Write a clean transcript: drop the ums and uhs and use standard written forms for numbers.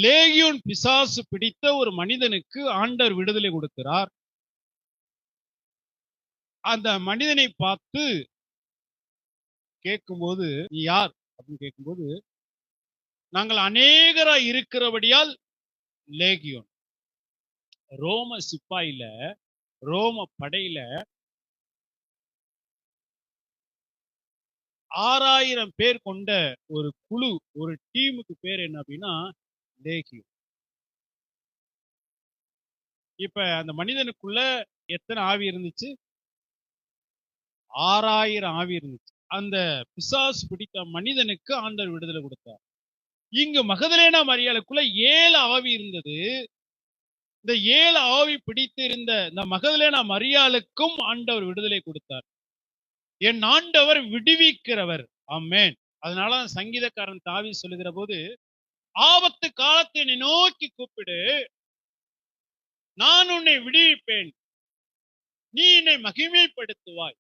லேகியோன் பிசாசு பிடித்த ஒரு மனிதனுக்கு ஆண்டவர் விடுதலை கொடுக்கிறார். அந்த மனிதனை பார்த்து கேட்கும்போது, நீ யார் அப்படின்னு கேட்கும்போது, நாங்கள் அநேகராய் இருக்கிறபடியால் லேகியோன். ரோம சிப்பாயில, ரோம படையில 6000 பேர் கொண்ட ஒரு குழு, ஒரு டீமுக்கு பேர் என்ன அப்படின்னா லேகியோன். இப்ப அந்த மனிதனுக்குள்ள எத்தனை ஆவி இருந்துச்சு? 6000 ஆவி இருந்துச்சு. அந்த பிசாசு பிடித்த மனிதனுக்கு ஆண்டவர் விடுதலை கொடுத்தார். இங்கு மகதலேனா மரியாளுக்குள்ள 7 ஆவி இருந்தது. இந்த 7 ஆவி பிடித்து இருந்த இந்த மகதலேனா மரியாளுக்கும் ஆண்டவர் விடுதலை கொடுத்தார். என் ஆண்டவர் விடுவிக்கிறவர். ஆமென். அதனால சங்கீதக்காரன் தாவீது சொல்லுகிற போது, ஆபத்து காலத்தை என்னை நோக்கி கூப்பிடு, நான் உன்னை விடுவிப்பேன், நீ என்னை மகிமைப்படுத்துவாய்.